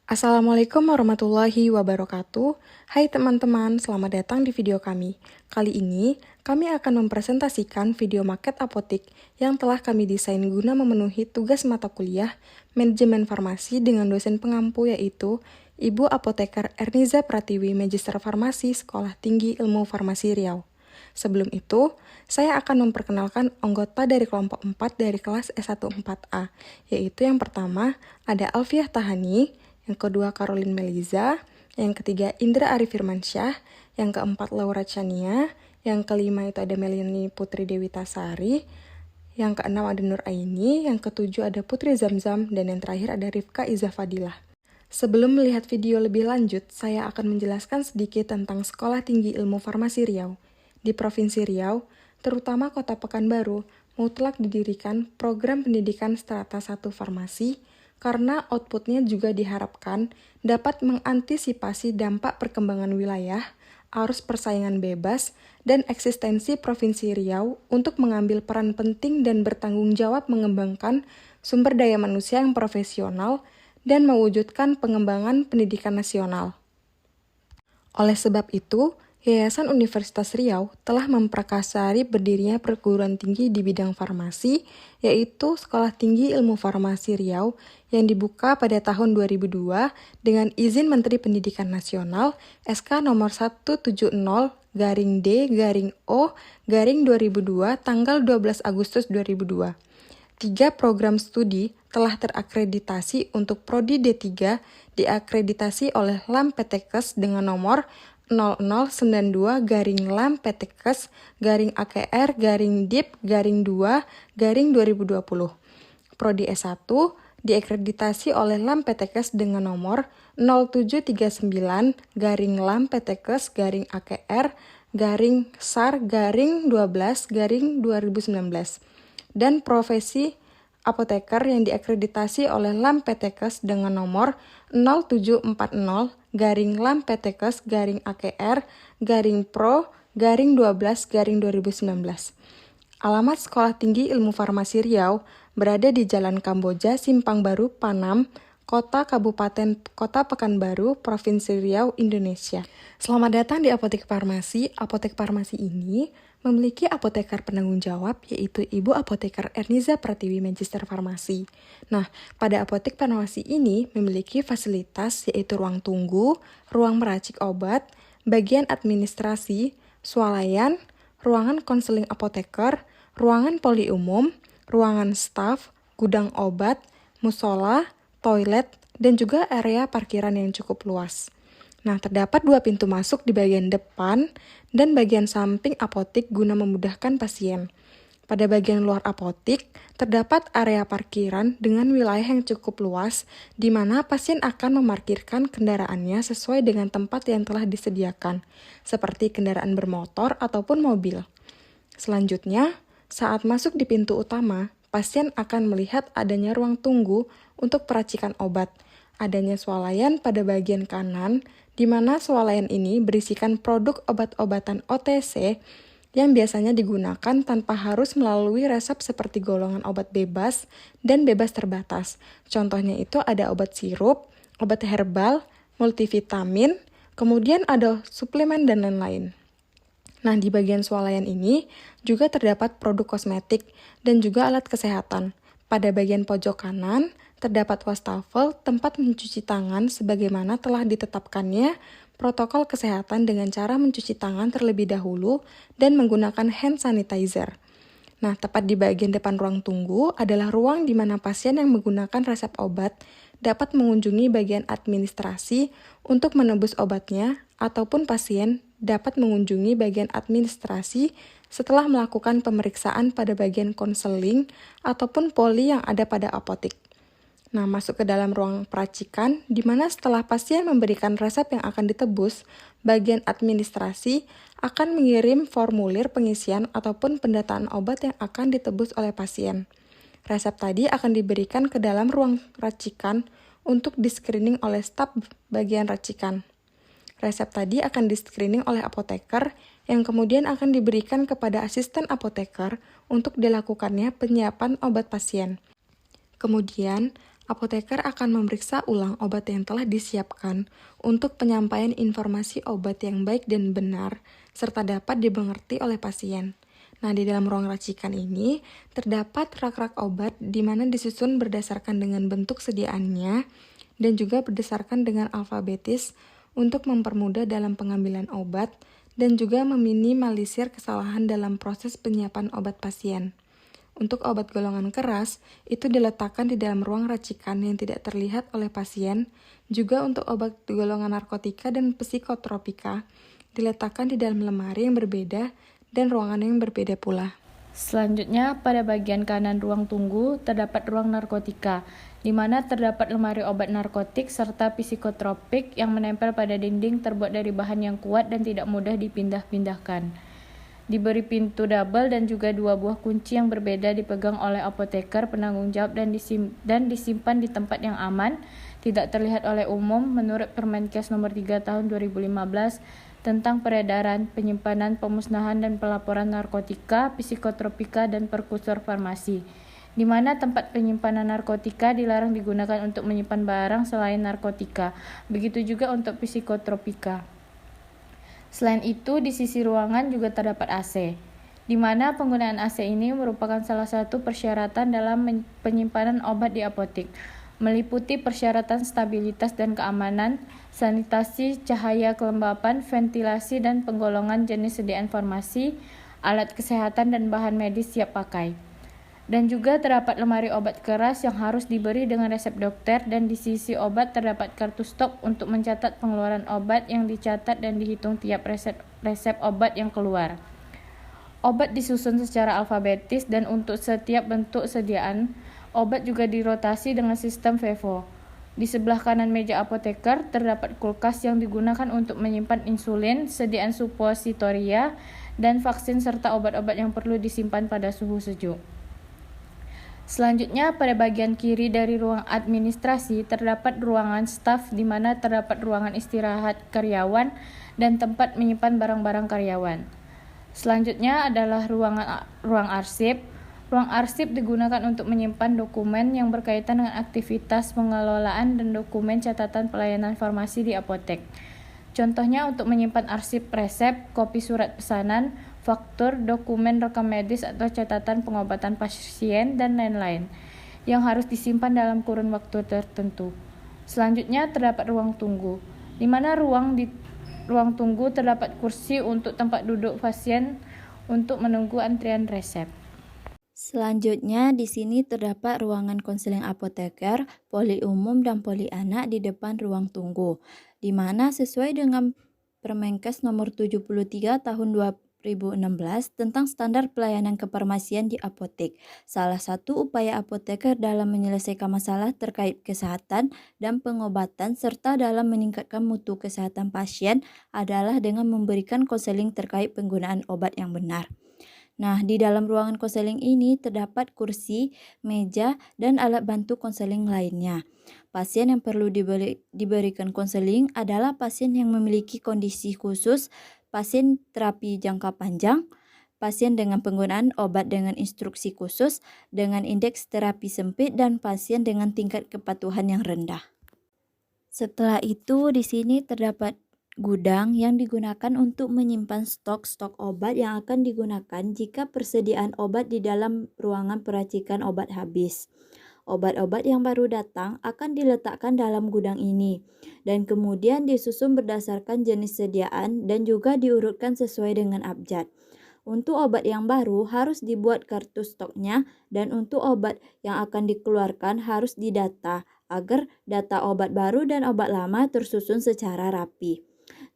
Assalamualaikum warahmatullahi wabarakatuh. Hai teman-teman, selamat datang di video kami. Kali ini, kami akan mempresentasikan video maket apotik yang telah kami desain guna memenuhi tugas mata kuliah Manajemen Farmasi dengan dosen pengampu yaitu Ibu Apoteker Erniza Pratiwi, Magister Farmasi, Sekolah Tinggi Ilmu Farmasi Riau. Sebelum itu, saya akan memperkenalkan anggota dari kelompok 4 dari kelas S14A, yaitu yang pertama ada Alfiah Tahani, yang kedua Caroline Meliza, yang ketiga Indra Arif Firmansyah, yang keempat Laura Chania, yang kelima itu ada Melanie Putri Dewi Tasari, yang keenam ada Nur Aini, yang ketujuh ada Putri Zamzam, dan yang terakhir ada Rifka Izzah Fadilah. Sebelum melihat video lebih lanjut, saya akan menjelaskan sedikit tentang Sekolah Tinggi Ilmu Farmasi Riau. Di Provinsi Riau, terutama Kota Pekanbaru, mutlak didirikan program pendidikan strata 1 farmasi, karena outputnya juga diharapkan dapat mengantisipasi dampak perkembangan wilayah, arus persaingan bebas, dan eksistensi Provinsi Riau untuk mengambil peran penting dan bertanggung jawab mengembangkan sumber daya manusia yang profesional dan mewujudkan pengembangan pendidikan nasional. Oleh sebab itu, Yayasan Universitas Riau telah memprakarsai berdirinya perguruan tinggi di bidang farmasi, yaitu Sekolah Tinggi Ilmu Farmasi Riau yang dibuka pada tahun 2002 dengan izin Menteri Pendidikan Nasional SK nomor 170-D-O-2002 tanggal 12 Agustus 2002. 3 program studi telah terakreditasi untuk Prodi D3 diakreditasi oleh LAM-PTKes dengan nomor 0092-LAM-PTKes-AKR-DIP-2-2020. Prodi S1 diakreditasi oleh LAM-PTKes dengan nomor 0739-LAM-PTKes-SAR-SAR-12-2019 dan profesi apoteker yang diakreditasi oleh LAM-PTKes dengan nomor 0740-LAM-PTKes-AKR-Pro-12-2019. Alamat Sekolah Tinggi Ilmu Farmasi Riau berada di Jalan Kamboja, Simpang Baru, Panam, Kota Kabupaten Kota Pekanbaru, Provinsi Riau, Indonesia. Selamat datang di Apotek Farmasi. Apotek Farmasi ini memiliki apoteker penanggung jawab yaitu Ibu Apoteker Erniza Pratiwi, Magister Farmasi. Nah, pada Apotek Farmasi ini memiliki fasilitas yaitu ruang tunggu, ruang meracik obat, bagian administrasi, swalayan, ruangan konseling apoteker, ruangan poli umum, ruangan staf, gudang obat, musola, toilet, dan juga area parkiran yang cukup luas. Nah, terdapat 2 pintu masuk di bagian depan dan bagian samping apotik guna memudahkan pasien. Pada bagian luar apotik, terdapat area parkiran dengan wilayah yang cukup luas, di mana pasien akan memarkirkan kendaraannya sesuai dengan tempat yang telah disediakan, seperti kendaraan bermotor ataupun mobil. Selanjutnya, saat masuk di pintu utama, pasien akan melihat adanya ruang tunggu untuk peracikan obat. Adanya swalayan pada bagian kanan, di mana swalayan ini berisikan produk obat-obatan OTC yang biasanya digunakan tanpa harus melalui resep seperti golongan obat bebas dan bebas terbatas. Contohnya itu ada obat sirup, obat herbal, multivitamin, kemudian ada suplemen dan lain-lain. Nah, di bagian swalayan ini juga terdapat produk kosmetik dan juga alat kesehatan. Pada bagian pojok kanan, terdapat wastafel tempat mencuci tangan sebagaimana telah ditetapkannya protokol kesehatan dengan cara mencuci tangan terlebih dahulu dan menggunakan hand sanitizer. Nah, tepat di bagian depan ruang tunggu adalah ruang di mana pasien yang menggunakan resep obat dapat mengunjungi bagian administrasi untuk menebus obatnya, ataupun pasien dapat mengunjungi bagian administrasi setelah melakukan pemeriksaan pada bagian konseling ataupun poli yang ada pada apotik. Nah, masuk ke dalam ruang peracikan, di mana setelah pasien memberikan resep yang akan ditebus, bagian administrasi akan mengirim formulir pengisian ataupun pendataan obat yang akan ditebus oleh pasien. Resep tadi akan diberikan ke dalam ruang racikan untuk di-screening oleh staf bagian racikan. Resep tadi akan di-screening oleh apoteker yang kemudian akan diberikan kepada asisten apoteker untuk dilakukannya penyiapan obat pasien. Kemudian, Apoteker akan memeriksa ulang obat yang telah disiapkan untuk penyampaian informasi obat yang baik dan benar, serta dapat dimengerti oleh pasien. Nah, di dalam ruang racikan ini terdapat rak-rak obat di mana disusun berdasarkan dengan bentuk sediaannya dan juga berdasarkan dengan alfabetis untuk mempermudah dalam pengambilan obat dan juga meminimalisir kesalahan dalam proses penyiapan obat pasien. Untuk obat golongan keras, itu diletakkan di dalam ruang racikan yang tidak terlihat oleh pasien. Juga untuk obat golongan narkotika dan psikotropika, diletakkan di dalam lemari yang berbeda dan ruangan yang berbeda pula. Selanjutnya, pada bagian kanan ruang tunggu terdapat ruang narkotika, di mana terdapat lemari obat narkotik serta psikotropik yang menempel pada dinding terbuat dari bahan yang kuat dan tidak mudah dipindah-pindahkan. Diberi pintu double dan juga 2 buah kunci yang berbeda dipegang oleh apoteker penanggung jawab dan disimpan di tempat yang aman, tidak terlihat oleh umum menurut Permenkes nomor 3 tahun 2015 tentang peredaran, penyimpanan, pemusnahan dan pelaporan narkotika, psikotropika dan perkursor farmasi, di mana tempat penyimpanan narkotika dilarang digunakan untuk menyimpan barang selain narkotika. Begitu juga untuk psikotropika. Selain itu, di sisi ruangan juga terdapat AC, di mana penggunaan AC ini merupakan salah satu persyaratan dalam penyimpanan obat di apotek, meliputi persyaratan stabilitas dan keamanan, sanitasi, cahaya kelembapan, ventilasi, dan penggolongan jenis sediaan farmasi, alat kesehatan, dan bahan medis siap pakai. Dan juga terdapat lemari obat keras yang harus diberi dengan resep dokter, dan di sisi obat terdapat kartu stok untuk mencatat pengeluaran obat yang dicatat dan dihitung tiap resep obat yang keluar. Obat disusun secara alfabetis dan untuk setiap bentuk sediaan, obat juga dirotasi dengan sistem FIFO. Di sebelah kanan meja apoteker terdapat kulkas yang digunakan untuk menyimpan insulin, sediaan supositoria, dan vaksin serta obat-obat yang perlu disimpan pada suhu sejuk. Selanjutnya, pada bagian kiri dari ruang administrasi terdapat ruangan staf di mana terdapat ruangan istirahat karyawan dan tempat menyimpan barang-barang karyawan. Selanjutnya adalah ruang arsip. Ruang arsip digunakan untuk menyimpan dokumen yang berkaitan dengan aktivitas pengelolaan dan dokumen catatan pelayanan farmasi di apotek. Contohnya untuk menyimpan arsip resep, kopi surat pesanan, faktur, dokumen rekam medis atau catatan pengobatan pasien, dan lain-lain, yang harus disimpan dalam kurun waktu tertentu. Selanjutnya terdapat ruang tunggu, di mana di ruang tunggu terdapat kursi untuk tempat duduk pasien untuk menunggu antrian resep. Selanjutnya, di sini terdapat ruangan konseling apoteker, poli umum, dan poli anak di depan ruang tunggu, di mana sesuai dengan Permenkes nomor 73 tahun 2016 tentang standar pelayanan kefarmasian di apotek. Salah satu upaya apoteker dalam menyelesaikan masalah terkait kesehatan dan pengobatan serta dalam meningkatkan mutu kesehatan pasien adalah dengan memberikan konseling terkait penggunaan obat yang benar. Nah, di dalam ruangan konseling ini terdapat kursi, meja, dan alat bantu konseling lainnya. Pasien yang perlu diberikan konseling adalah pasien yang memiliki kondisi khusus, pasien terapi jangka panjang, pasien dengan penggunaan obat dengan instruksi khusus, dengan indeks terapi sempit, dan pasien dengan tingkat kepatuhan yang rendah. Setelah itu, di sini terdapat gudang yang digunakan untuk menyimpan stok-stok obat yang akan digunakan jika persediaan obat di dalam ruangan peracikan obat habis. Obat-obat yang baru datang akan diletakkan dalam gudang ini dan kemudian disusun berdasarkan jenis sediaan dan juga diurutkan sesuai dengan abjad. Untuk obat yang baru harus dibuat kartu stoknya dan untuk obat yang akan dikeluarkan harus didata agar data obat baru dan obat lama tersusun secara rapi.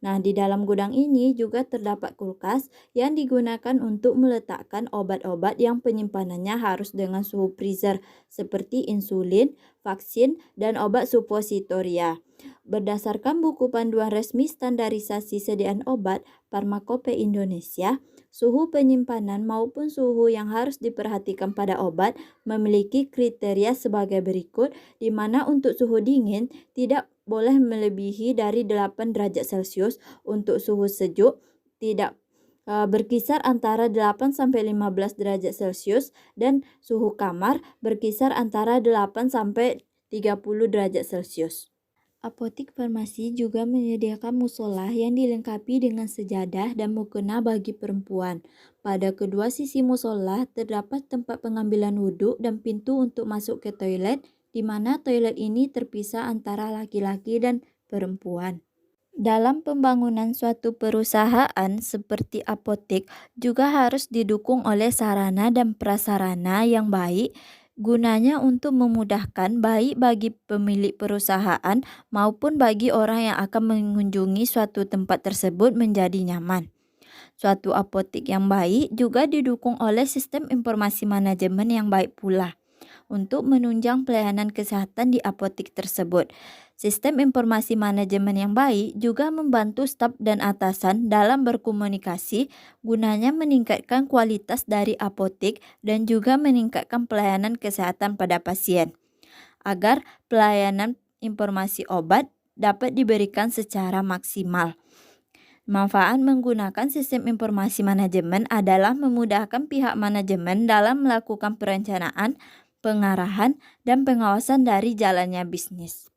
Nah, di dalam gudang ini juga terdapat kulkas yang digunakan untuk meletakkan obat-obat yang penyimpanannya harus dengan suhu freezer seperti insulin, vaksin, dan obat supositoria. Berdasarkan buku panduan resmi standarisasi sediaan obat Farmakope Indonesia, suhu penyimpanan maupun suhu yang harus diperhatikan pada obat memiliki kriteria sebagai berikut, di mana untuk suhu dingin tidak boleh melebihi dari 8 derajat Celcius, untuk suhu sejuk tidak berkisar antara 8 sampai 15 derajat Celcius dan suhu kamar berkisar antara 8 sampai 30 derajat Celcius. Apotik farmasi juga menyediakan musola yang dilengkapi dengan sejadah dan mukena bagi perempuan. Pada kedua sisi musola terdapat tempat pengambilan wudhu dan pintu untuk masuk ke toilet, di mana toilet ini terpisah antara laki-laki dan perempuan. Dalam pembangunan suatu perusahaan seperti apotek juga harus didukung oleh sarana dan prasarana yang baik, gunanya untuk memudahkan baik bagi pemilik perusahaan maupun bagi orang yang akan mengunjungi suatu tempat tersebut menjadi nyaman. Suatu apotek yang baik juga didukung oleh sistem informasi manajemen yang baik pula untuk menunjang pelayanan kesehatan di apotek tersebut. Sistem informasi manajemen yang baik juga membantu staf dan atasan dalam berkomunikasi, gunanya meningkatkan kualitas dari apotek dan juga meningkatkan pelayanan kesehatan pada pasien, agar pelayanan informasi obat dapat diberikan secara maksimal. Manfaat menggunakan sistem informasi manajemen adalah memudahkan pihak manajemen dalam melakukan perencanaan, pengarahan, dan pengawasan dari jalannya bisnis.